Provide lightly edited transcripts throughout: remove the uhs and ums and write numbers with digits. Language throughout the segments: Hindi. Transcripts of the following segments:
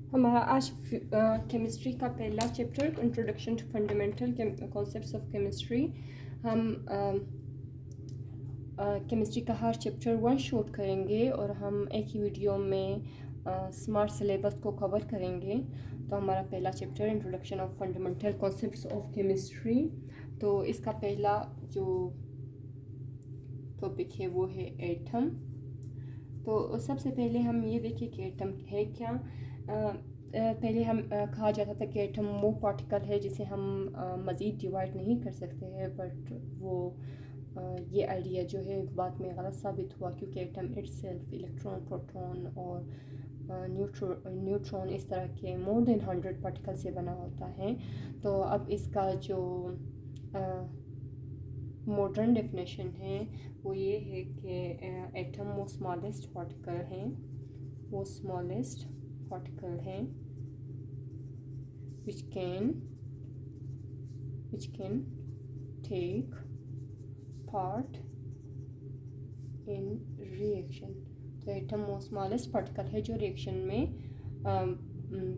हमारा आज केमिस्ट्री का पहला chapter introduction to fundamental concepts of chemistry. हम केमिस्ट्री का हर चैप्टर वन शॉट करेंगे और हम एक ही वीडियो में स्मार्ट सिलेबस को कवर करेंगे। तो हमारा पहला chapter introduction of fundamental concepts of chemistry. तो इसका पहला जो टॉपिक है वो है एटम। तो सबसे पहले हम ये देखें कि एटम है क्या। पहले हम कहा जाता था कि एटम वो पार्टिकल है जिसे हम मज़ीद डिवाइड नहीं कर सकते हैं, बट वो ये आइडिया जो है बाद में गलत साबित हुआ, क्योंकि एटम इटसेल्फ इलेक्ट्रॉन, प्रोटॉन और न्यूट्रॉन इस तरह के मोर देन 100 पार्टिकल से बना होता है। तो अब इसका जो मॉडर्न डेफिनेशन है वो ये है कि एटम वो स्मॉलेस्ट पार्टिकल हैं, वो स्मॉलेस्ट पार्टिकल हैं which can take part in reaction। तो एटम वो स्मॉलेस्ट पार्टिकल है जो रिएक्शन में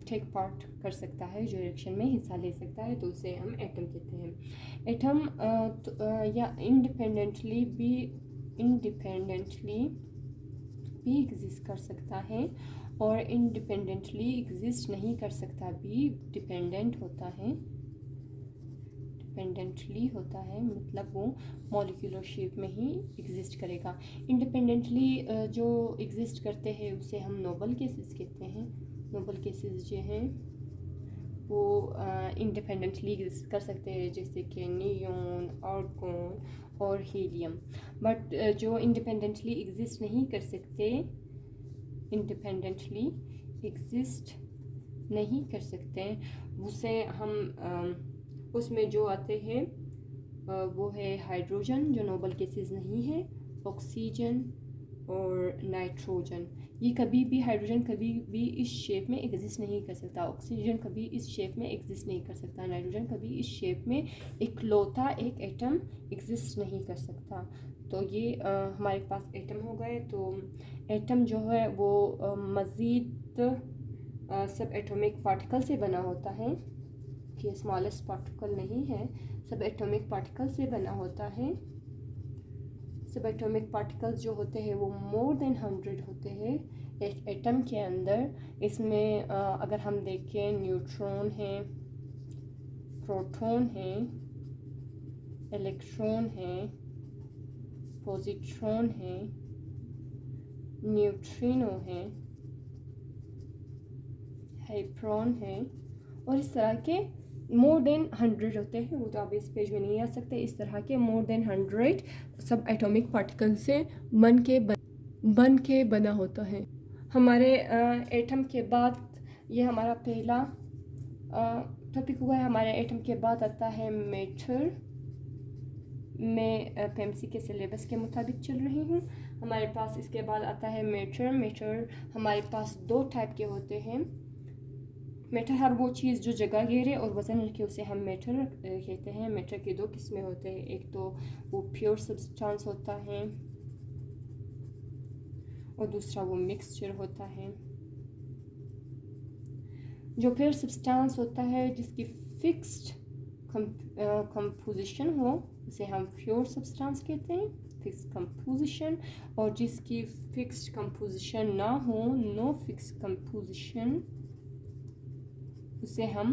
टेक पार्ट कर सकता है, जो रिएक्शन में हिस्सा ले सकता है, तो उसे हम एटम कहते हैं। एटम या इंडिपेंडेंटली भी एग्जिस्ट कर सकता है और इंडिपेंडेंटली एग्जिस्ट नहीं कर सकता भी। डिपेंडेंट होता है, डिपेंडेंटली होता है मतलब वो मॉलिक्यूलर शेप में ही एग्जिस्ट करेगा। इंडिपेंडेंटली जो एग्जिस्ट करते हैं उसे हम नोबल केसेस कहते हैं। नोबल केसेस जो हैं वो इंडिपेंडेंटली एग्जिस्ट कर सकते हैं, जैसे कि नियॉन, आर्गॉन और हीलियम। बट जो इंडिपेंडेंटली एग्जिस्ट नहीं कर सकते, इंडिपेंडेंटली एग्जिस्ट नहीं कर सकते, उसे हम उसमें जो आते हैं वो है हाइड्रोजन, जो नोबल केसेस नहीं है, ऑक्सीजन और नाइट्रोजन। ये कभी भी, हाइड्रोजन कभी भी इस शेप में एग्जिस्ट नहीं कर सकता, ऑक्सीजन कभी इस शेप में एग्जिस्ट नहीं कर सकता, नाइट्रोजन कभी इस शेप में इकलौता एक एटम एग्जिस्ट नहीं कर सकता। तो ये हमारे पास एटम हो गए। तो एटम जो है वो मज़ीद सब एटॉमिक पार्टिकल से बना होता है, कि स्मॉलेस्ट पार्टिकल नहीं है, सब एटॉमिक पार्टिकल से बना होता है। सब एटॉमिक पार्टिकल्स जो होते हैं वो मोर देन 100 होते हैं एक एटम के अंदर। इसमें अगर हम देखें, न्यूट्रॉन है, प्रोटॉन है, इलेक्ट्रॉन है, पॉजिट्रॉन है, न्यूट्रिनो है, हाइड्रोन है, और इस तरह के मोर देन 100 होते हैं। वो तो आप इस पेज में नहीं आ सकते। इस तरह के मोर देन 100 सब एटॉमिक पार्टिकल से बन के बना होता है। हमारे एटम के बाद ये हमारा पहला टॉपिक हुआ है। हमारे एटम के बाद आता है मैटर। मैं पेमसी के सिलेबस के मुताबिक चल रही हूँ। हमारे पास इसके बाद आता है मैटर। मैटर हमारे पास दो टाइप के होते हैं। मैटर हर वो चीज़ जो जगह घेरे और वज़न रखे उसे हम मैटर कहते हैं। मैटर की दो किस्में होते हैं, एक तो वो प्योर सब्सटेंस होता है और दूसरा वो मिक्सचर होता है। जो प्योर सब्सटेंस होता है जिसकी फिक्स्ड कंपोजिशन हो उसे हम प्योर सब्सटेंस कहते हैं, फिक्स्ड कंपोजिशन। और जिसकी फिक्स्ड कंपोजिशन ना हो, नो फिक्स्ड कंपोजिशन, उसे हम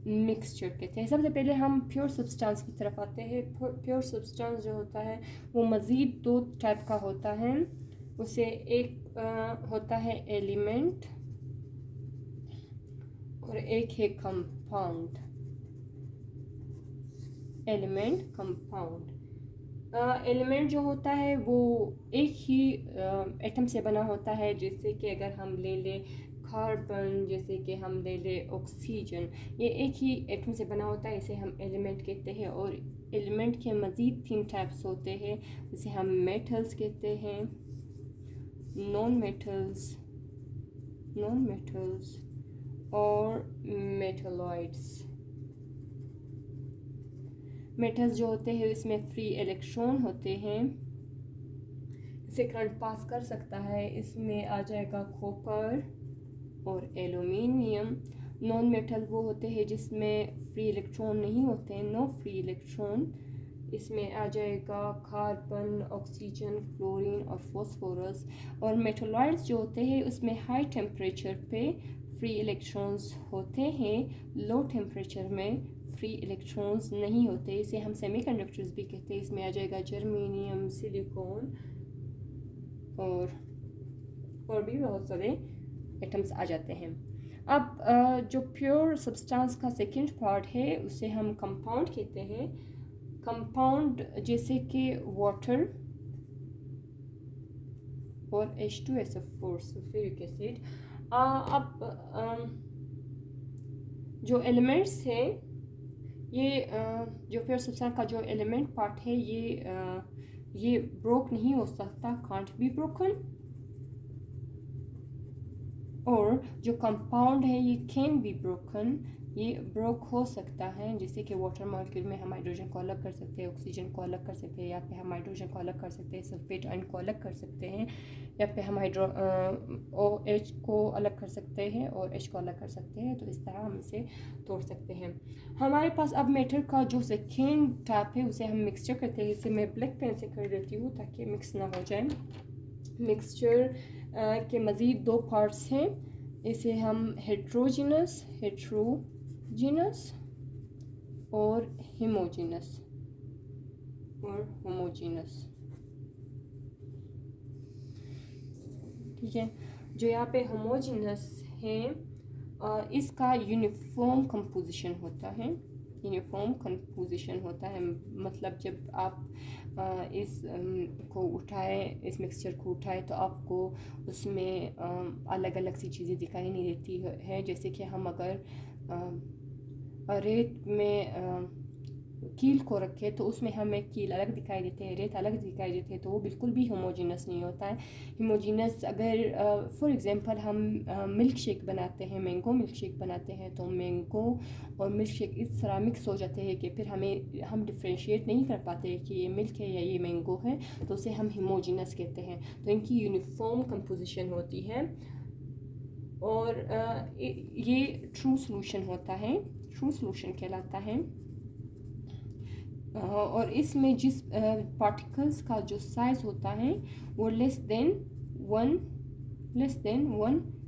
मिक्सचर कहते हैं। सबसे पहले हम प्योर सब्सटेंस की तरफ आते हैं। प्योर सब्सटेंस जो होता है वो मज़ीद दो टाइप का होता है। उसे एक होता है एलिमेंट और एक है कंपाउंड। Element, compound. एलिमेंट जो होता है वो एक ही एटम से बना होता है, जैसे कि अगर हम ले लें कार्बन, जैसे कि हम ले लें ऑक्सीजन, ये एक ही एटम से बना होता है, इसे हम एलिमेंट कहते हैं। और एलिमेंट के मज़ीद 3 टाइप्स होते हैं, जिसे हम मेटल्स कहते हैं, नॉन मेटल्स और मेटलॉइड्स। मेटल्स जो होते हैं इसमें फ्री इलेक्ट्रॉन होते हैं, इसे करंट पास कर सकता है। इसमें आ जाएगा कॉपर, और एल्यूमिनियम। नॉन मेटल वो होते हैं जिसमें फ्री इलेक्ट्रॉन नहीं होते हैं, नो फ्री इलेक्ट्रॉन। इसमें आ जाएगा कार्बन, ऑक्सीजन, क्लोरीन और फॉस्फोरस। और मेटलॉइड्स जो होते हैं उसमें हाई टेम्परेचर पे फ्री इलेक्ट्रॉन्स होते हैं, लो टेम्परेचर में फ्री इलेक्ट्रॉन्स नहीं होते। इसे हम सेमीकंडक्टर्स भी कहते हैं। इसमें आ जाएगा जर्मेनियम, सिलिकॉन और भी बहुत सारे एटम्स आ जाते हैं। अब जो प्योर सब्सटेंस का सेकंड पार्ट है उसे हम कंपाउंड कहते हैं। कंपाउंड जैसे कि वाटर और H2SO4 सल्फ्यूरिक एसिड। अब जो एलिमेंट्स है ये जो प्योर सब्सटेंस का जो एलिमेंट पार्ट है ये ब्रोक नहीं हो सकता, कांट बी ब्रोकन। और जो कंपाउंड है ये कैन बी ब्रोकन, ये ब्रोक हो सकता है। जैसे कि वाटर मॉलिक्यूल में हम हाइड्रोजन को अलग कर सकते हैं, ऑक्सीजन को अलग कर सकते हैं, या फिर हम हाइड्रोजन को अलग कर सकते हैं, सल्फेट आयन को अलग कर सकते हैं, या फिर हम OH को अलग कर सकते हैं और H को अलग कर सकते हैं। तो इस तरह हम इसे तोड़ सकते हैं। हमारे पास अब मैटर का जो सेकेंड टाइप है उसे हम मिक्सचर कहते हैं। इसे मैं ब्लैक पेन से कर देती हूँ ताकि मिक्स ना हो जाए। मिक्सचर के मज़ीद दो पार्ट्स हैं। इसे हम हेट्रोजीनस और होमोजीनस ठीक है। जो यहाँ पे होमोजीनस है इसका यूनिफॉर्म कंपोजिशन होता है। मतलब जब आप इस मिक्सचर को उठाए तो आपको उसमें अलग अलग सी चीज़ें दिखाई नहीं देती है। जैसे कि हम अगर रेत में कील को रखे तो उसमें हमें कील अलग दिखाई देते हैं, रेत अलग दिखाई देते हैं, तो वो बिल्कुल भी होमोजीनस नहीं होता है। होमोजीनस अगर फॉर एग्जांपल हम मिल्क शेक बनाते हैं, मैंगो मिल्क शेक बनाते हैं, तो मैंगो और मिल्क शेक इस तरह मिक्स हो जाते हैं कि फिर हम डिफ्रेंशिएट नहीं कर पाते कि ये मिल्क है या ये मैंगो है, तो उसे हम होमोजीनस कहते हैं। तो इनकी यूनिफॉर्म कंपोजिशन होती है और ये ट्रू सॉल्यूशन होता है, ट्रू सॉल्यूशन कहलाता है। और इसमें जिस पार्टिकल्स का जो साइज होता है वो लेस देन 1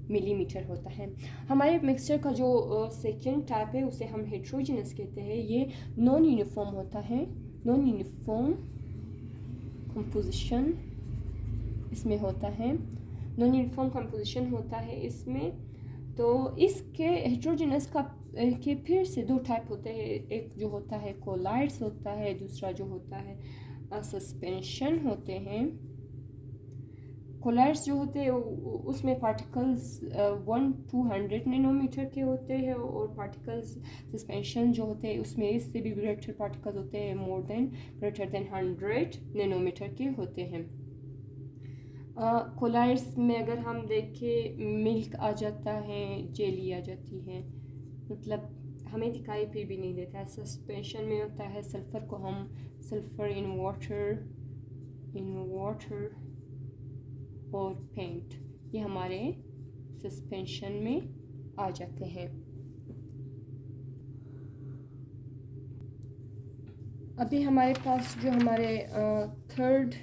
मिलीमीटर होता है। हमारे मिक्सचर का जो सेकेंड टाइप है उसे हम हेट्रोजीनस कहते हैं। ये नॉन यूनिफॉर्म होता है, नॉन यूनिफॉर्म कंपोजिशन इसमें होता है, नॉन यूनिफॉर्म कंपोजिशन होता है इसमें। तो इसके हेट्रोजीनस का के फिर से दो टाइप होते हैं। एक जो होता है कोलाइड्स होता है, दूसरा जो होता है सस्पेंशन होते हैं। कोलाइड्स जो होते हैं उसमें पार्टिकल्स 1-200 नैनोमीटर के होते हैं और पार्टिकल्स सस्पेंशन जो होते हैं उसमें इससे भी ग्रेटर पार्टिकल्स होते हैं, ग्रेटर देन 100 नैनोमीटर के होते हैं। कोलाइड्स में अगर हम देखें मिल्क आ जाता है, जेली आ जाती है, मतलब हमें दिखाई फिर भी नहीं देता है। सस्पेंशन में होता है सल्फ़र को हम सल्फ़र इन वाटर और पेंट, ये हमारे सस्पेंशन में आ जाते हैं। अभी हमारे पास जो हमारे थर्ड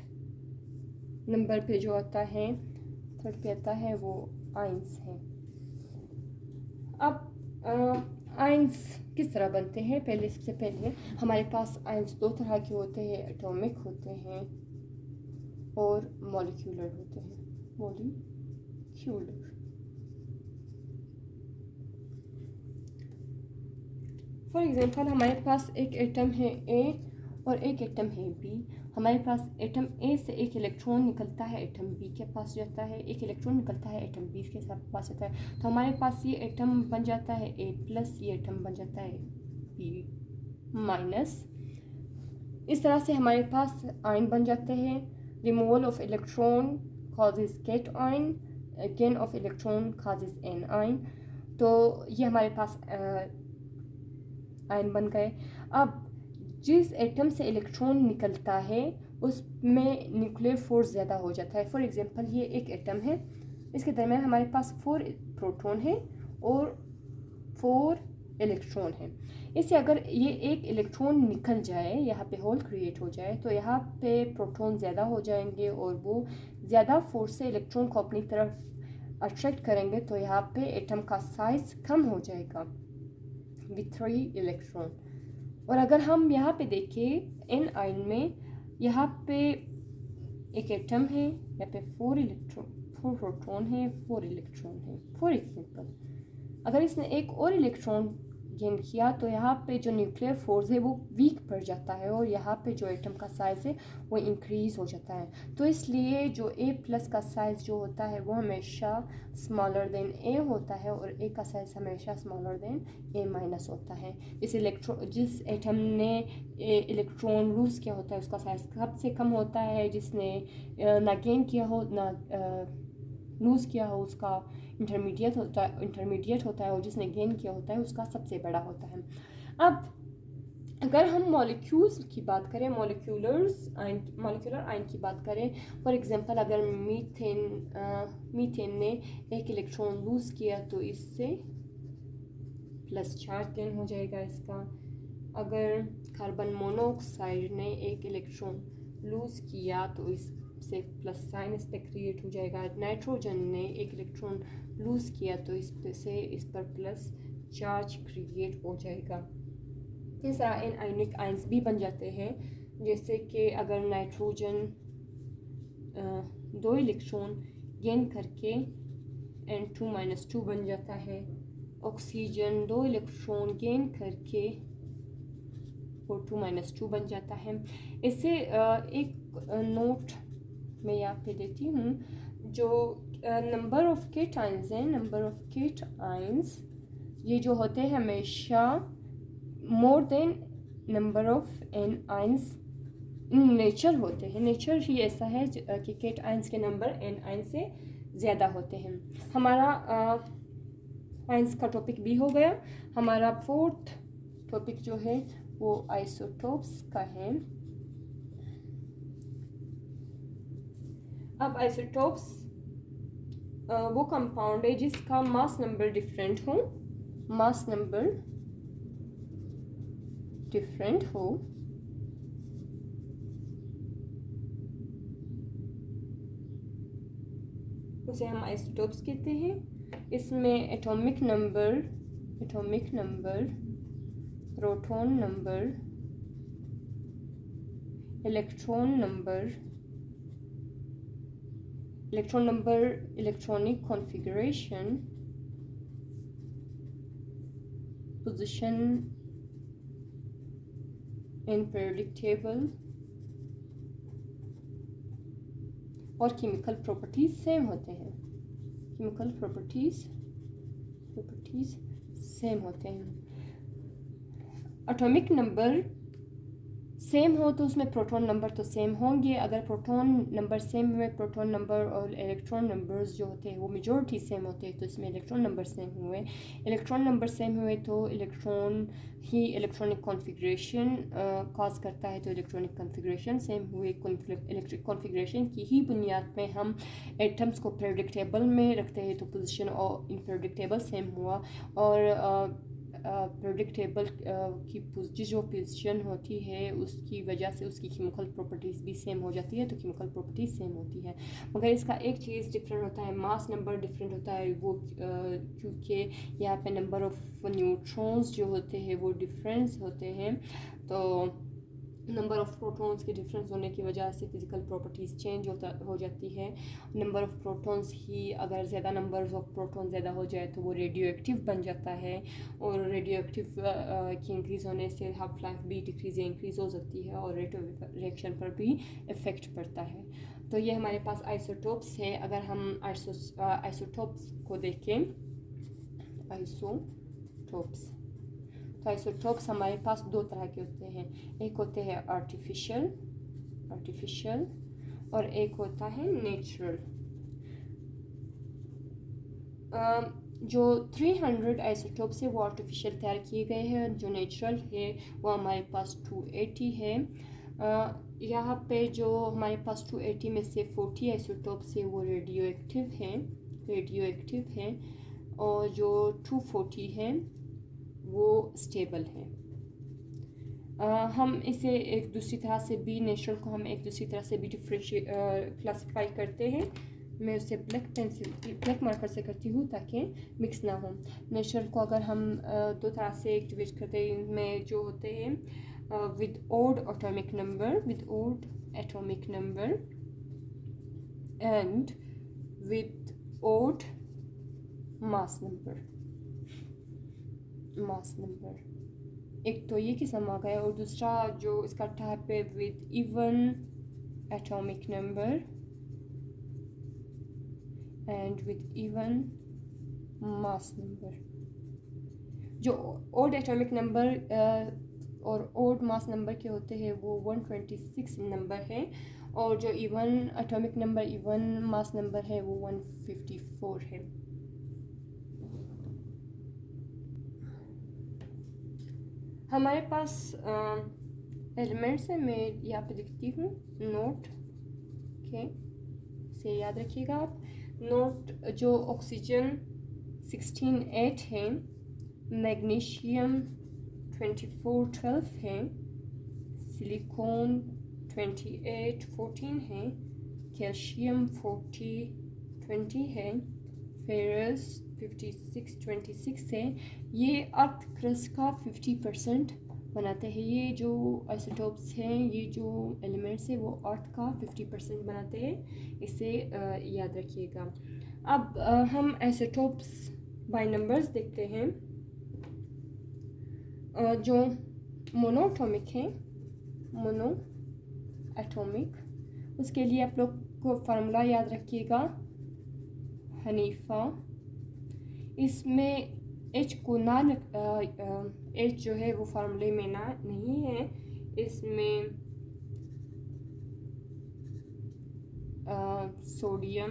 नंबर पे जो आता है, थर्ड पे आता है वो आयंस है। अब आयंस किस तरह बनते हैं? सबसे पहले हमारे पास आयंस दो तरह के होते हैं, एटॉमिक होते हैं और मॉलिक्यूलर होते हैं। फॉर एग्जांपल हमारे पास एक एटम है A और एक एटम है B। हमारे पास एटम A से एक इलेक्ट्रॉन निकलता है, एटम B के पास जाता है, एक इलेक्ट्रॉन निकलता है, एटम B के पास जाता है। तो हमारे पास ये एटम बन जाता है A+, ये एटम बन जाता है B-। इस तरह से हमारे पास आयन बन जाते हैं। Removal of electron causes cation, gain of electron causes anion। तो ये हमारे पास आयन बन गए। अब जिस एटम से इलेक्ट्रॉन निकलता है उसमें न्यूक्लियर फोर्स ज़्यादा हो जाता है। फॉर एग्जांपल ये एक एटम है, इसके दरमियान हमारे पास प्रोटॉन है और 4 इलेक्ट्रॉन है। इससे अगर ये एक इलेक्ट्रॉन निकल जाए, यहाँ पे होल क्रिएट हो जाए, तो यहाँ पे प्रोटॉन ज़्यादा हो जाएंगे और वो ज़्यादा फोर्स से इलेक्ट्रॉन को अपनी तरफ अट्रैक्ट करेंगे, तो यहाँ पे एटम का साइज कम हो जाएगा विथ 3 इलेक्ट्रॉन। और अगर हम यहाँ पे देखें एन आयन में, यहाँ पे एक एटम है, यहाँ पे 4 प्रोटॉन है, 4 इलेक्ट्रॉन है, फॉर एग्जाम्पल अगर इसने एक और इलेक्ट्रॉन गेन किया तो यहाँ पे जो न्यूक्लियर फोर्स है वो वीक पड़ जाता है और यहाँ पे जो एटम का साइज़ है वो इंक्रीज़ हो जाता है। तो इसलिए जो A+ का साइज़ जो होता है वो हमेशा स्मॉलर देन A होता है और A का साइज़ हमेशा स्मॉलर देन A- होता है। जिस एटम ने इलेक्ट्रॉन लूज़ किया होता है उसका साइज़ सबसे कम होता है, जिसने ना गेन किया हो ना लूज़ किया हो उसका इंटरमीडिएट होता है और जिसने गेन किया होता है उसका सबसे बड़ा होता है। अब अगर हम मॉलिक्यूल्स की बात करें, मॉलिक्यूलर आयन की बात करें, फॉर एग्जांपल अगर मीथेन ने एक इलेक्ट्रॉन लूज़ किया तो इससे प्लस चार्ज गेन हो जाएगा इसका। अगर कार्बन मोनोऑक्साइड ने एक इलेक्ट्रॉन लूज़ किया तो इससे प्लस साइन इस पर क्रिएट हो जाएगा। नाइट्रोजन ने एक इलेक्ट्रॉन लूज़ किया तो इस पर प्लस चार्ज क्रिएट हो जाएगा। इस तरह एनायनिक आयंस भी बन जाते हैं, जैसे कि अगर नाइट्रोजन 2 इलेक्ट्रॉन गेन करके N2-2 बन जाता है, ऑक्सीजन 2 इलेक्ट्रॉन गेन करके O2-2 बन जाता है। इससे एक नोट मैं यहाँ पे देती हूँ, जो नंबर ऑफ केटाइंस हैं, नंबर ऑफ केटाइंस ये जो होते हैं हमेशा more than number of anions in nature होते हैं। नेचर ही ऐसा है कि केटाइंस के नंबर एन आइंस से ज़्यादा होते हैं। हमारा आइंस का टॉपिक भी हो गया। हमारा 4th टॉपिक जो है वो आइसोटोप्स का है। अब आइसोटोप्स वो कंपाउंड है जिसका मास नंबर डिफरेंट हो, उसे हम आइसोटोप्स कहते हैं। इसमें atomic number, proton number, electron number, electronic configuration, position in periodic table और केमिकल प्रॉपर्टीज सेम होते हैं। केमिकल प्रॉपर्टीज सेम होते हैं। एटॉमिक नंबर सेम हो तो उसमें प्रोटॉन नंबर तो सेम होंगे। अगर प्रोटॉन नंबर सेम हुए, प्रोटॉन नंबर और इलेक्ट्रॉन नंबर्स जो होते हैं वो मेजॉरिटी सेम होते हैं, तो इसमें इलेक्ट्रॉन नंबर सेम हुए। इलेक्ट्रॉन नंबर सेम हुए तो इलेक्ट्रॉन ही इलेक्ट्रॉनिक कॉन्फ़िगरेशन कॉज करता है, तो इलेक्ट्रॉनिक कॉन्फ़िगरेशन सेम हुए। इलेक्ट्रिक कॉन्फ़िगरेशन की ही बुनियाद में हम एटम्स को पीरियोडिक टेबल में रखते हैं, तो पोजीशन और इन पीरियोडिक टेबल सेम हुआ। और पीरियोडिक टेबल की जो पोजीशन होती है उसकी वजह से उसकी केमिकल प्रॉपर्टीज़ भी सेम हो जाती है, तो केमिकल प्रॉपर्टीज़ सेम होती है। मगर इसका एक चीज़ डिफरेंट होता है, मास नंबर डिफरेंट होता है। वो क्योंकि यहाँ पे नंबर ऑफ न्यूट्रॉन्स जो होते हैं वो डिफरेंस होते हैं, तो नंबर ऑफ़ प्रोटॉन्स के डिफरेंस होने की वजह से फिज़िकल प्रॉपर्टीज़ चेंज हो जाती है। नंबर ऑफ़ प्रोटॉन्स ही अगर ज़्यादा नंबर ऑफ़ प्रोटॉन ज़्यादा हो जाए तो वो रेडियो एक्टिव बन जाता है, और रेडियो एक्टिव की इंक्रीज़ होने से हाफ लाइफ भी डिक्रीज़ या इंक्रीज़ हो सकती है और रेट ऑफ रिएक्शन पर भी इफ़ेक्ट पड़ता है। तो ये हमारे पास आइसोटोप्स है। अगर हम आइसोटोप्स को देखें, तो आइसोटोप्स हमारे पास 2 तरह के होते हैं। एक होते हैं आर्टिफिशियल और एक होता है नेचुरल। जो 300 आइसोटोप्स है वो आर्टिफिशियल तैयार किए गए हैं। जो नेचुरल है वो हमारे पास 280 है। यहाँ पे जो हमारे पास 280 में से 40 आइसोटोप्स है वो रेडियो एक्टिव हैं। और जो 240 है वो स्टेबल है। हम इसे एक दूसरी तरह से भी, नेचुरल को हम एक दूसरी तरह से भी डिफ्रेंशिएट क्लासीफाई करते हैं। मैं उसे ब्लैक मार्कर से करती हूँ ताकि मिक्स ना हो। नेचुरल को अगर हम दो तरह से एक्टिवेट करते हैं, इनमें जो होते हैं with odd atomic number and with odd mass number. एक तो ये किस्म आ गया, और दूसरा जो इसका टाइप है with even atomic number and with even mass number. जो ओड एटॉमिक नंबर और ओड मास नंबर के होते हैं वो 126 नंबर है, और जो even atomic number, even mass number है वो 154 है। हमारे पास एलिमेंट्स है, मैं यहाँ पे लिखती हूँ नोट के, से याद रखिएगा आप। नोट जो ऑक्सीजन 16.8 है, मैग्नीशियम 24.12 है, सिलिकॉन 28.14 है, कैल्शियम 40.20 है, फेरस 56.26 है। ये अर्थ क्रस्ट का 50% बनाते हैं। ये जो आइसोटोप्स हैं, ये जो एलिमेंट्स हैं, वो अर्थ का 50% बनाते हैं। इसे याद रखिएगा। अब हम आइसोटोप्स बाय नंबर्स देखते हैं। जो मोनोएटॉमिक है, मोनो एटॉमिक, उसके लिए आप लोग को फार्मूला याद रखिएगा, हनीफा। इसमें एच को ना एच जो है वो फार्मूले में ना नहीं है। इसमें सोडियम,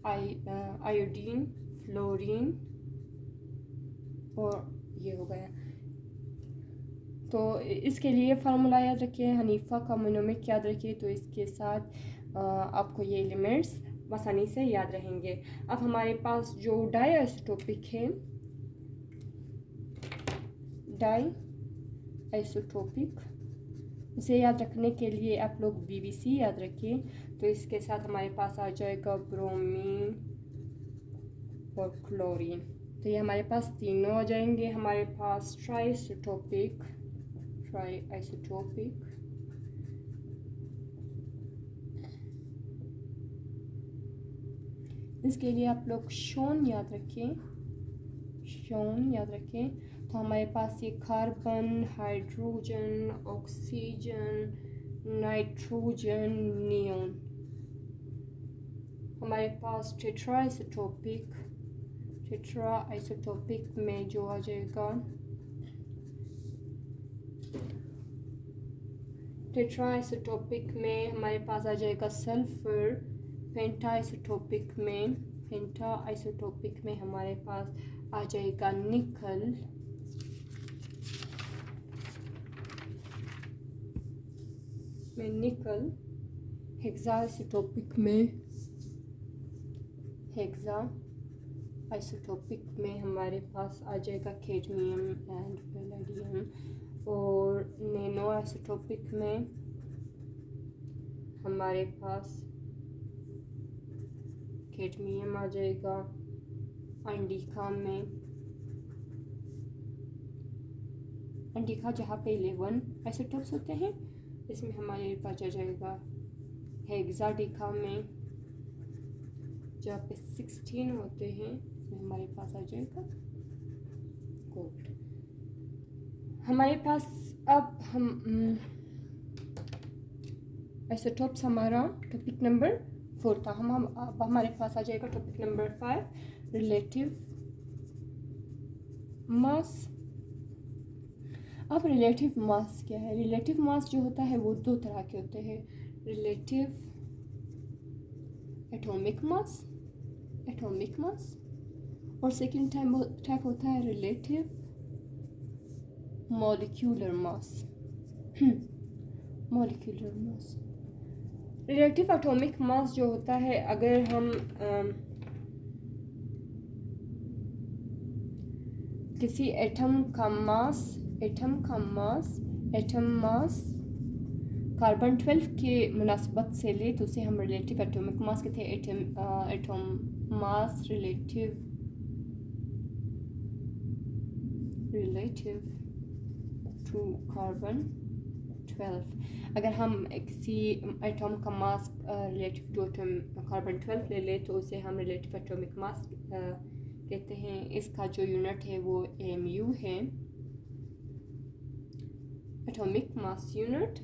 आयोडीन, फ्लोरीन और ये हो गया। तो इसके लिए फार्मूला याद रखिए, हनीफा का मोनोमिक याद रखिए, तो इसके साथ आपको ये एलिमेंट्स आसानी से याद रहेंगे। अब हमारे पास जो डाई आइसोटोपिक है, डाई आइसोटोपिक, इसे याद रखने के लिए आप लोग BBC याद रखिए। तो इसके साथ हमारे पास आ जाएगा ब्रोमीन और क्लोरीन। तो ये हमारे पास तीनों आ जाएंगे। हमारे पास ट्राई आइसोटोपिक, इसके लिए आप लोग शोन याद रखें, तो हमारे पास ये carbon, hydrogen, oxygen, nitrogen, neon. हमारे पास टेट्रा आइसोटोपिक में जो आ जाएगा, टेट्रा आइसोटोपिक में हमारे पास आ जाएगा सल्फर। पेंटा आइसोटोपिक में हमारे पास आ जाएगा निकल। हेक्सा आइसोटोपिक में हमारे पास आ जाएगा कैडमियम एंड पैलेडियम। और नैनो आइसोटोपिक में हमारे पास कैडमियम आ जाएगा। अंडिका जहाँ पे 11 आइसोटोप्स होते हैं, इसमें हमारे पास आ जाएगा। हेक्साडिका में जहाँ पे 16 होते हैं, इसमें हमारे पास आ जाएगा गोल्ड। हमारे पास अब हम आइसोटोप्स, हमारा टॉपिक नंबर 4 था। अब हमारे पास आ जाएगा टॉपिक नंबर 5, रिलेटिव मास। अब रिलेटिव मास क्या है? रिलेटिव मास जो होता है वो दो तरह के होते हैं, रिलेटिव एटॉमिक मास और सेकेंड टाइप होता है relative molecular mass. Relative atomic mass जो होता है, अगर हम किसी एटम का मास कार्बन 12 के मुनासबत से ले तो उसे हम रिलेटिव एटॉमिक मास कहते हैं। Atom mass relative to carbon 12। अगर हम किसी एटम का मास रिलेटिव टू कार्बन 12 ले ले तो उसे हम रिलेटिव एटॉमिक मास कहते हैं। इसका जो यूनिट है वो mu है, atomic mass unit.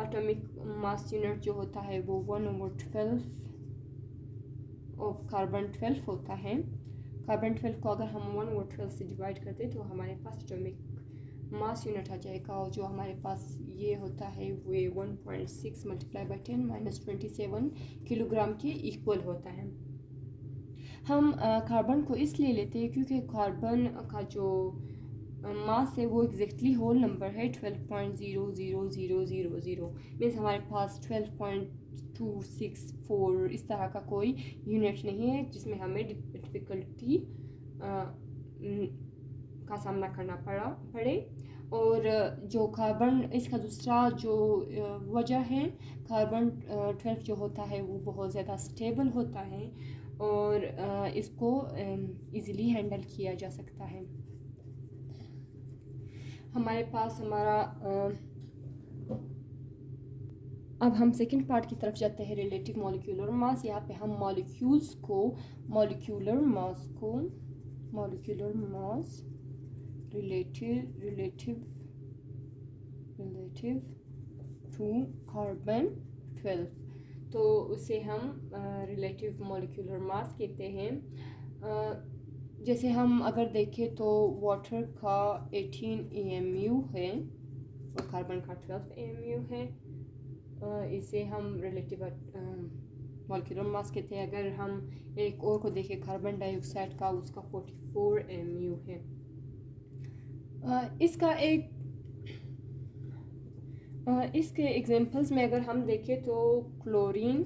Atomic mass unit जो होता है वो 1/12 ऑफ कार्बन 12 होता है। कार्बन 12 को अगर हम 1/12 से डिवाइड करते तो हमारे पास एटॉमिक मास यूनिट आ जाएगा, और जो हमारे पास ये होता है वो 1.6 × 10⁻27 किलोग्राम के इक्वल होता है। हम कार्बन को इसलिए लेते हैं क्योंकि कार्बन का जो मास है वो एग्जैक्टली होल नंबर है 12.00000, मीन्स हमारे पास 12.264 इस तरह का कोई यूनिट नहीं है जिसमें हमें डिफ़िकल्टी का सामना करना पड़े। और जो कार्बन, इसका दूसरा जो वजह है, कार्बन 12 जो होता है वो बहुत ज़्यादा स्टेबल होता है और इसको इजीली हैंडल किया जा सकता है। हमारे पास हमारा अब हम सेकंड पार्ट की तरफ जाते हैं, रिलेटिव मॉलिक्यूलर मास। यहाँ पे हम molecular mass relative to carbon 12, तो उसे हम रिलेटिव मॉलिक्यूलर मास कहते हैं। जैसे हम अगर देखें तो वाटर का 18 AMU है और कार्बन का 12 AMU है। इसे हम रिलेटिव मॉलिक्यूलर मास कहते हैं। अगर हम एक और को देखें कार्बन डाइऑक्साइड का, उसका 44 AMU है। इसके एग्जांपल्स में अगर हम देखें तो क्लोरीन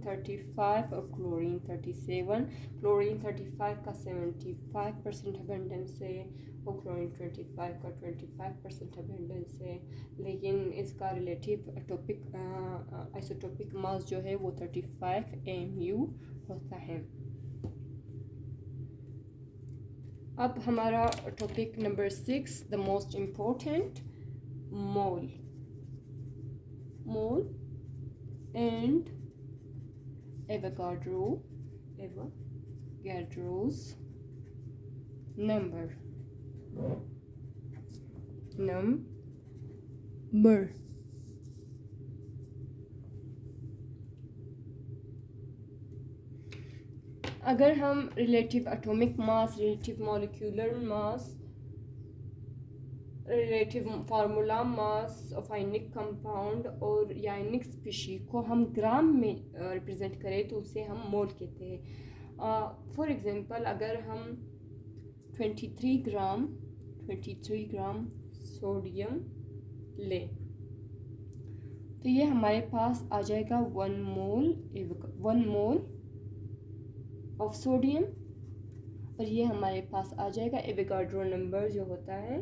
35 और क्लोरीन 37। क्लोरीन 35 का 75% अबेंडेंस है और क्लोरीन 25 का 25% अबेंडेंस है, लेकिन इसका रिलेटिव आइसोटोपिक मास जो है वो 35 AMU होता है। अब हमारा topic number 6, the most important, mole and Avogadro's number। अगर हम relative atomic mass, relative molecular mass, relative formula mass of ionic compound और आयनिक स्पीशी को हम ग्राम में रिप्रेजेंट करें तो उसे हम मोल कहते हैं। फॉर एग्जांपल अगर हम 23 ग्राम सोडियम लें तो ये हमारे पास आ जाएगा 1 मोल ऑफ सोडियम, और ये हमारे पास आ जाएगा एवोगाड्रो नंबर जो होता है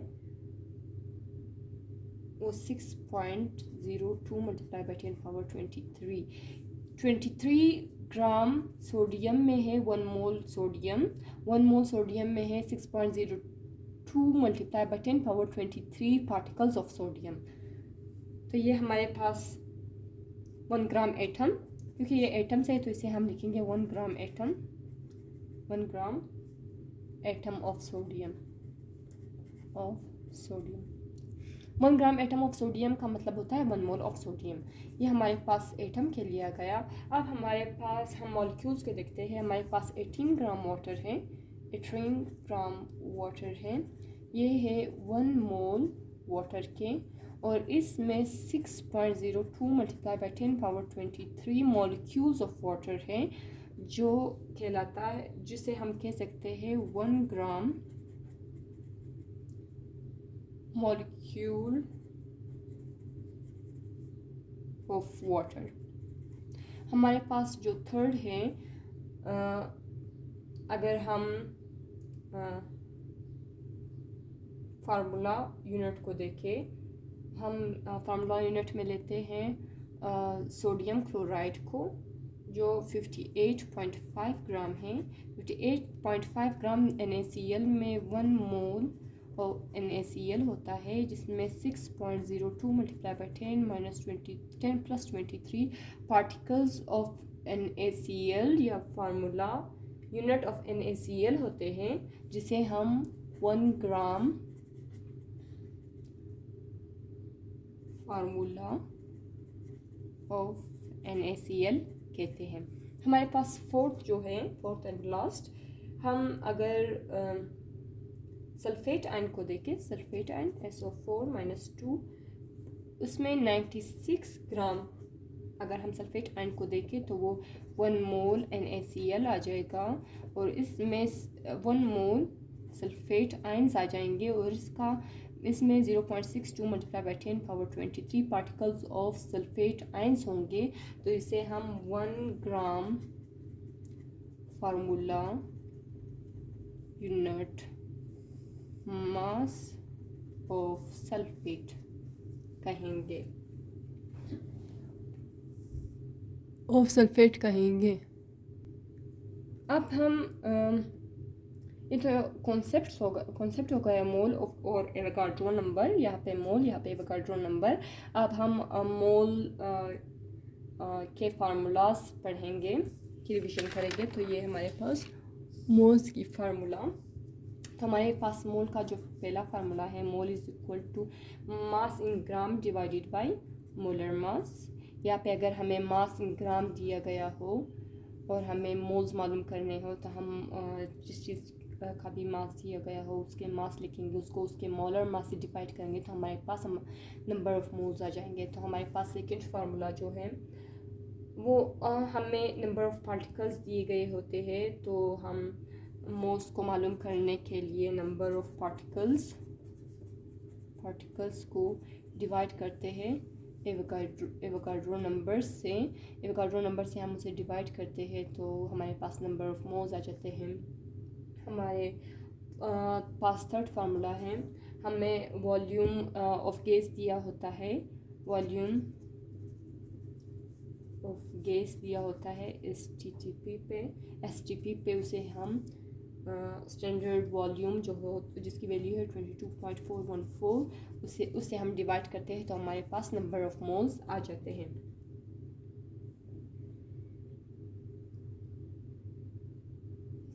वो 6.02 × 10⁻23। 23 ग्राम सोडियम में है 1 मोल सोडियम में है 6.02 × 10⁻23 पार्टिकल्स ऑफ सोडियम। तो ये हमारे पास 1 ग्राम एटम, क्योंकि ये एटम से है तो इसे हम लिखेंगे 1 gram atom of sodium. 1 gram atom of sodium का मतलब होता है 1 मोल ऑफ सोडियम। ये हमारे पास एटम के लिया गया। अब हमारे पास हम मॉलिक्यूल्स के देखते हैं। हमारे पास 18 ग्राम वाटर है। ये है 1 मोल वाटर के, और इसमें 6.02 × 10⁻23 मॉलिक्यूल्स ऑफ वाटर है, जो कहलाता है, जिसे हम कह सकते हैं 1 ग्राम मॉलिक्यूल ऑफ वाटर। हमारे पास जो थर्ड है अगर हम फार्मूला यूनिट को देखें, हम फार्मूला यूनिट में लेते हैं सोडियम क्लोराइड को, जो 58.5 ग्राम है। 58.5 ग्राम NaCl में 1 मोल और NaCl होता है, जिसमें 6.02 multiply by 10 plus 23 particles of NaCl या फार्मूला यूनिट ऑफ NaCl होते हैं, जिसे हम 1 ग्राम फार्मूला ऑफ NaCl कहते हैं। हमारे पास फोर्थ एंड लास्ट, हम अगर सल्फेट आयन को देखें, सल्फेट आयन SO4-2, उसमें 96 ग्राम अगर हम सल्फेट आयन को देखें तो वो 1 मोल NaCl आ जाएगा, और इसमें 1 मोल सल्फेट आयन्स आ जाएंगे, और इसमें 0.62 multiply by 10 power 23 particles of sulphate ions होंगे। तो इसे हम 1 gram formula unit mass of sulphate कहेंगे, अब हम ये तो कॉन्सेप्ट हो गया मोल और एवोगाड्रो नंबर, यहाँ पे मोल, यहाँ पे एवोगाड्रो नंबर। अब हम मोल के फार्मूलाज पढ़ेंगे, की रिविजन करेंगे। तो ये हमारे पास मोल्स की फार्मूला, तो हमारे पास मोल का जो पहला फार्मूला है, mole is equal to mass in gram divided by molar mass. यहाँ पे अगर हमें मास इन ग्राम दिया गया हो और हमें मोल्स मालूम करने हो, तो हम जिस चीज़ का भी मास दिया गया हो उसके मास लिखेंगे, उसको उसके मोलर मास से डिवाइड करेंगे, तो हमारे पास नंबर ऑफ मोल्स आ जाएंगे। तो हमारे पास सेकेंड फार्मूला जो है वो हमें नंबर ऑफ पार्टिकल्स दिए गए होते हैं, तो हम मोल्स को मालूम करने के लिए नंबर ऑफ पार्टिकल्स को डिवाइड करते हैं एवोगाड्रो नंबर से। एवोगाड्रो नंबर से हम उसे डिवाइड करते हैं, तो हमारे पास नंबर ऑफ मोल्स आ जाते हैं। हमारे पास थर्ड फार्मूला है, हमें वॉल्यूम ऑफ गैस दिया होता है, वॉल्यूम ऑफ गैस दिया होता है STP पे उसे हम स्टैंडर्ड वॉल्यूम जो हो जिसकी वैल्यू है 22.414, उससे हम डिवाइड करते हैं, तो हमारे पास नंबर ऑफ मोल्स आ जाते हैं।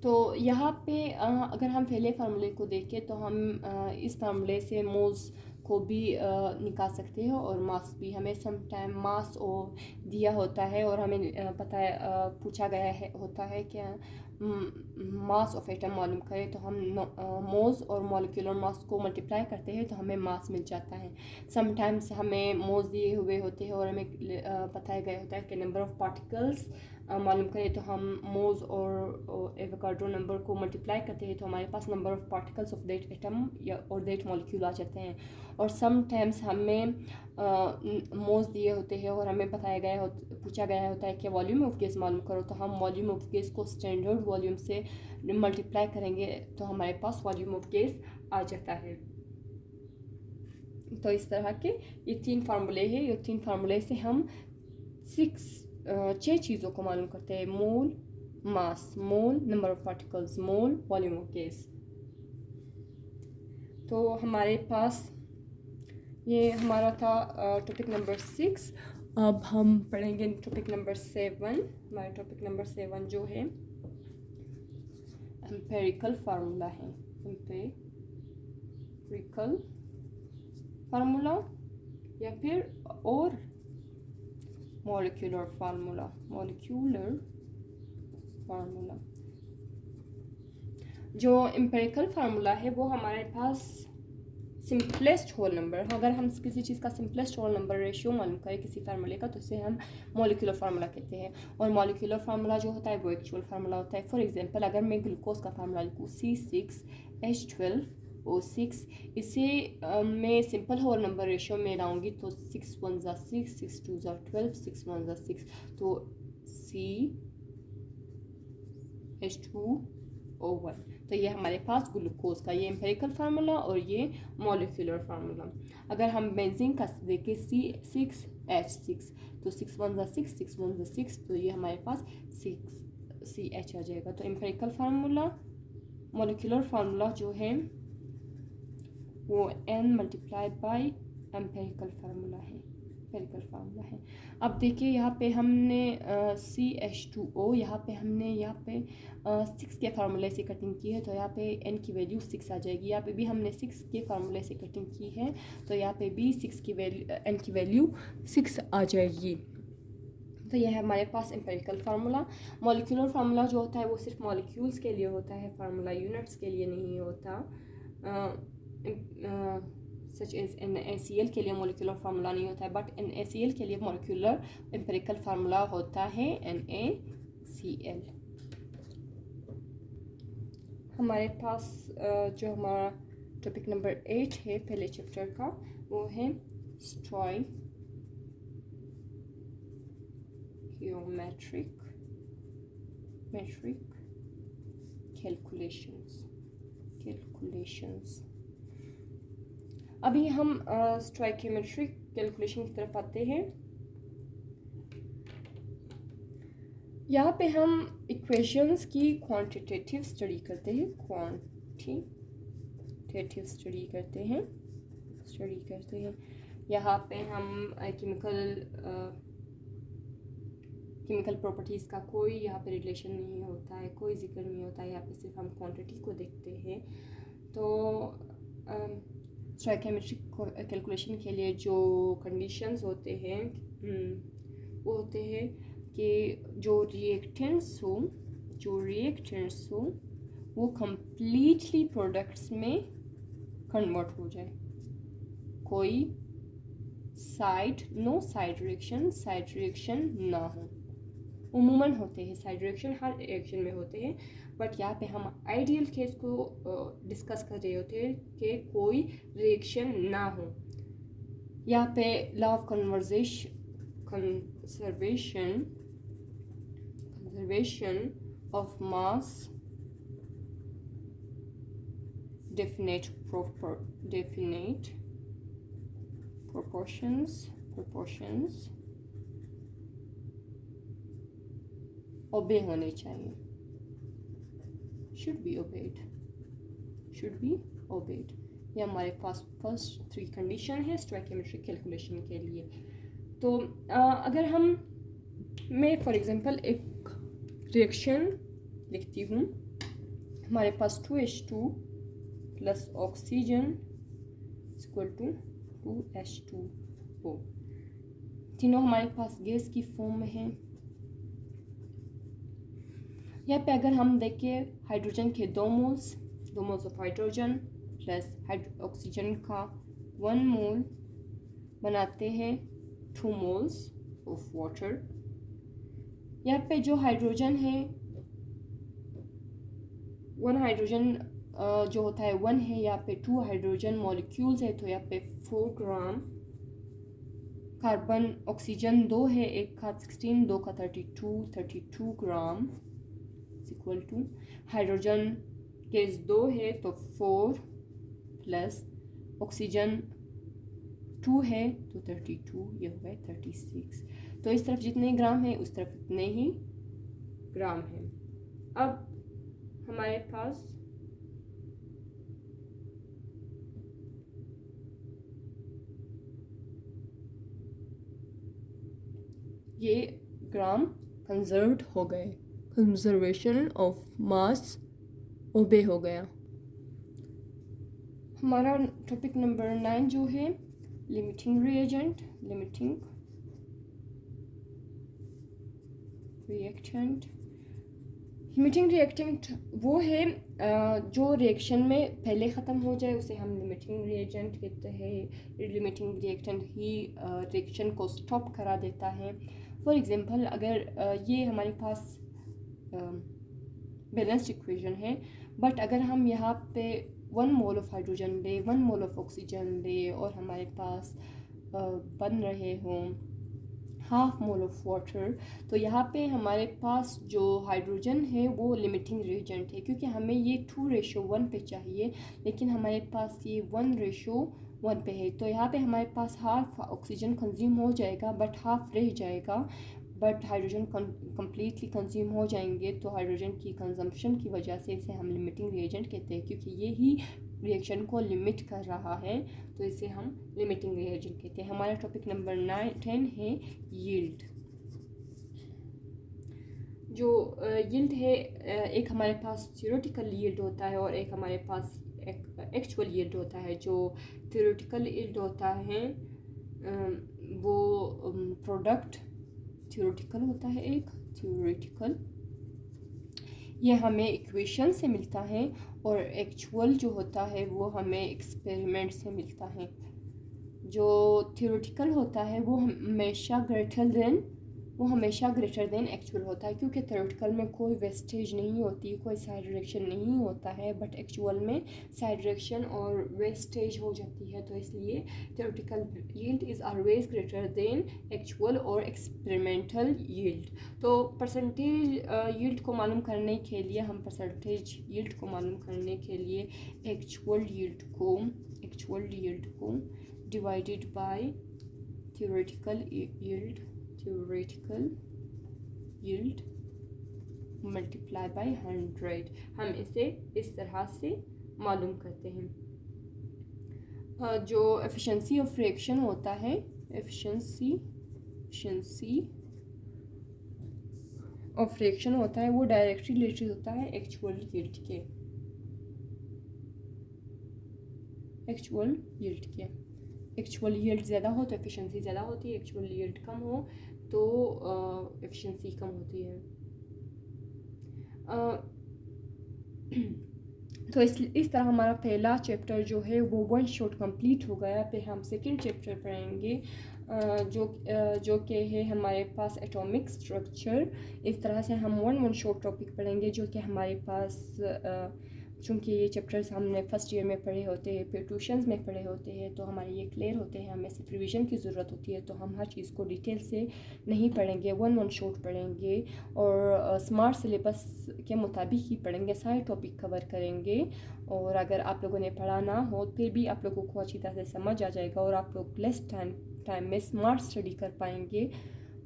तो यहाँ पे अगर हम पहले फार्मूले को देखें तो हम इस फार्मूले से मोल्स को भी निकाल सकते हैं, और मास भी। हमें समटाइम मास और दिया होता है और हमें पता है पूछा गया होता है कि मास ऑफ एटम मालूम करें, तो हम मोल्स और मॉलिक्यूलर मास को मल्टीप्लाई करते हैं तो हमें मास मिल जाता है। समटाइम्स हमें मोल्स दिए हुए होते हैं और हमें बताया गया होता है कि नंबर ऑफ पार्टिकल्स मालूम करें, तो हम मोल्स और एवोगाड्रो नंबर को मल्टीप्लाई करते हैं, तो हमारे पास number of particles of that atom या और दैट मॉलिक्यूल आ जाते हैं। और समटाइम्स हमें मोल्स दिए होते हैं और हमें पूछा गया होता है कि वॉल्यूम ऑफ गैस मालूम करो, तो हम वॉल्यूम ऑफ गैस को स्टैंडर्ड वॉल्यूम से मल्टीप्लाई करेंगे, तो हमारे पास वॉल्यूम ऑफ गैस आ जाता है। तो इस तरह के ये 3 फार्मूले हैं। ये 3 फार्मूले से हम 6 चीज़ों को मालूम करते हैं, mole, mass, mole, number of particles, mole, volume of gas. तो हमारे पास ये हमारा था टॉपिक नंबर 6। अब हम पढ़ेंगे टॉपिक नंबर 7। हमारा टॉपिक नंबर 7 जो है एम्पिरिकल फार्मूला है, एम्पिरिकल फार्मूला या फिर और मॉलिक्यूलर फार्मूला, जो एम्पिरिकल फार्मूला है वो हमारे पास सिंपलेस्ट होल नंबर, अगर हम किसी चीज़ का सिंपलेस्ट होल नंबर रेशियो मालूम करें किसी फार्मूले का, तो उसे हम मॉलिक्यूलर फार्मूला कहते हैं। और मॉलिक्यूलर फार्मूला जो होता है वो एक्चुअल फार्मूला होता है। फॉर एग्जांपल अगर मैं ग्लूकोज का फार्मूला लिखूँ C6H12O6, इसे मैं सिंपल होल नंबर रेशियो में लाऊंगी तो 6 1 ज़ा 6, 6 2 ज़ा 12, 6 1 ज़ा 6, तो CH2 H2O1। तो ये हमारे पास ग्लूकोज का ये एम्पिरिकल फार्मूला और ये मॉलिक्यूलर फार्मूला। अगर हम बेंजीन का देखें C6H6, तो 6 1 6 6 1 6, तो ये हमारे पास 6CH आ जाएगा। तो एम्पिरिकल फार्मूला, मॉलिक्यूलर फार्मूला जो है वो N multiply by empirical formula है, एम्पिरिकल फार्मूला है। अब देखिए यहाँ पे हमने CH2O, यहाँ पे हमने 6 के फार्मूले से कटिंग की है, तो यहाँ पे N की वैल्यू 6 आ जाएगी। यहाँ पे भी हमने 6 के फार्मूले से कटिंग की है, तो यहाँ पे भी 6 की वैल्यू, N की वैल्यू 6 आ जाएगी। तो यह है हमारे पास एम्पिरिकल फार्मूला। मॉलिक्यूलर फार्मूला जो होता है वो सिर्फ मॉलिक्यूल्स के लिए होता है, फार्मूला यूनिट्स के लिए नहीं होता। सच एज NaCl के लिए मॉलिक्यूलर फार्मूला नहीं होता है, बट NaCl के लिए मॉलिक्यूलर एम्पिरिकल फार्मूला होता है NaCl। हमारे पास जो हमारा टॉपिक नंबर 8 है पहले चैप्टर का, वो है स्टोइकियोमेट्रिक कैलकुलेशंस। अभी हम स्टोइकियोमेट्रिक कैलकुलेशन की तरफ आते हैं। यहाँ पे हम इक्वेशंस की क्वांटिटेटिव स्टडी करते हैं। यहाँ पे हम केमिकल प्रॉपर्टीज़ का कोई यहाँ पे रिलेशन नहीं होता है, कोई जिक्र नहीं होता है, यहाँ पे सिर्फ हम क्वांटिटी को देखते हैं। तो स्टोइकियोमेट्रिक कैलकुलेशन के लिए जो कंडीशंस होते हैं वो होते हैं कि जो रिएक्टेंट्स हो वो कम्प्लीटली प्रोडक्ट्स में कन्वर्ट हो जाए, कोई नो साइड रिएक्शन ना हो। उमूमन होते हैं साइड रिएक्शन, हर रिएक्शन में होते हैं, बट यहाँ पे हम आइडियल केस को डिस्कस कर रहे होते हैं कि कोई रिएक्शन ना हो। यहाँ पे law of conservation of mass, definite proportions ओबे होने चाहिए, should be obeyed। ये हमारे पास फर्स्ट 3 कंडीशन है स्टोइकियोमेट्रिक कैलकुलेशन के लिए। तो अगर मैं फॉर एग्जांपल एक रिएक्शन लिखती हूँ, हमारे पास 2H2 plus oxygen equal to 2H2O, तीनों हमारे पास गैस की फॉर्म में है। यहाँ पे अगर हम देखें हाइड्रोजन के 2 moles of hydrogen plus oxygen का 1 मोल बनाते हैं 2 मोल्स ऑफ वाटर। यहाँ पे जो हाइड्रोजन है 1 हाइड्रोजन जो होता है 1 है, यहाँ पे 2 हाइड्रोजन मॉलिक्यूल्स है, तो यहाँ पे 4 ग्राम कार्बन। ऑक्सीजन 2 है, एक का 16, 2 का 32 gram equal to hydrogen gas 2 है तो 4 प्लस ऑक्सीजन 2 है तो 32, ये हो गए 36। तो इस तरफ जितने ग्राम है उस तरफ उतने ही ग्राम है। अब हमारे पास ये ग्राम कंजर्व्ड हो गए, कंजर्वेशन ऑफ मास ओबे हो गया। हमारा टॉपिक नंबर 9 जो है लिमिटिंग रिएजेंट, लिमिटिंग रिएक्टेंट वो है जो रिएक्शन में पहले ख़त्म हो जाए उसे हम लिमिटिंग रिएजेंट कहते हैं। लिमिटिंग रिएक्टेंट ही रिएक्शन को स्टॉप करा देता है। फॉर एग्जांपल अगर ये हमारे पास बैलेंस्ड इक्वेशन है, बट अगर हम यहाँ पे 1 मोल ऑफ हाइड्रोजन ले, 1 मोल ऑफ ऑक्सीजन ले और हमारे पास बन रहे हों हाफ मोल ऑफ वाटर। तो यहाँ पे हमारे पास जो हाइड्रोजन है वो लिमिटिंग रिएजेंट है, क्योंकि हमें ये 2:1 पे चाहिए, लेकिन हमारे पास ये 1:1 पे है। तो यहाँ पे हमारे पास हाफ ऑक्सीजन कंज्यूम हो जाएगा बट हाफ रह जाएगा, बट हाइड्रोजन कम्प्लीटली कंज्यूम हो जाएंगे। तो हाइड्रोजन की कंजम्पशन की वजह से इसे हम लिमिटिंग रिएजेंट कहते हैं, क्योंकि ये ही रिएक्शन को लिमिट कर रहा है, तो इसे हम लिमिटिंग रिएजेंट कहते हैं। हमारा टॉपिक नंबर 10 है यील्ड। जो यील्ड है, एक हमारे पास थ्योरेटिकल यील्ड होता है और एक हमारे पास एक्चुअल यील्ड होता है। जो थ्योरेटिकल यील्ड होता है वो प्रोडक्ट थ्योरेटिकल होता है, एक थ्योरेटिकल ये हमें इक्वेशन से मिलता है, और एक्चुअल जो होता है वो हमें एक्सपेरिमेंट से मिलता है। जो थ्योरेटिकल होता है वो हमेशा ग्रेटर देन एक्चुअल होता है, क्योंकि थ्योरेटिकल में कोई वेस्टेज नहीं होती, कोई साइड डायरेक्शन नहीं होता है, बट एक्चुअल में साइड डायरेक्शन और वेस्टेज हो जाती है। तो इसलिए theoretical yield is always greater than actual और एक्सपेरिमेंटल यील्ड। तो परसेंटेज यील्ड को मालूम करने के लिए एक्चुअल यील्ड को divided by theoretical yield multiply by 100, हम इसे इस तरह से मालूम करते हैं। जो एफिशिएंसी ऑफ रिएक्शन होता है, एफिशिएंसी ऑफ रिएक्शन होता है, वो डायरेक्टली रिलेटेड होता है एक्चुअल यील्ड के। एक्चुअल यील्ड ज़्यादा हो तो एफिशिएंसी ज़्यादा होती है, एक्चुअल यील्ड कम हो तो एफिशिएंसी कम होती है। तो इस तरह हमारा पहला चैप्टर जो है वो 1 शॉट कंप्लीट हो गया। फिर हम सेकंड चैप्टर पढ़ेंगे जो कि है हमारे पास एटॉमिक स्ट्रक्चर। इस तरह से हम 1 शॉट टॉपिक पढ़ेंगे, जो कि हमारे पास चूँकि ये चैप्टर्स हमने फर्स्ट ईयर में पढ़े होते हैं, फिर ट्यूशन्स में पढ़े होते हैं, तो हमारे ये क्लियर होते हैं, हमें सिर्फ रिवीजन की ज़रूरत होती है। तो हम हर चीज़ को डिटेल से नहीं पढ़ेंगे, 1 शॉट पढ़ेंगे और स्मार्ट सिलेबस के मुताबिक ही पढ़ेंगे, सारे टॉपिक कवर करेंगे। और अगर आप लोगों ने पढ़ा ना हो फिर भी आप लोगों को अच्छी तरह से समझ आ जाएगा और आप लोग लेस टाइम में स्मार्ट स्टडी कर पाएंगे।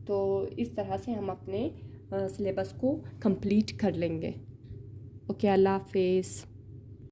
तो इस तरह से हम अपने सिलेबस को कंप्लीट कर लेंगे। ओके, अल्लाह हाफिज़।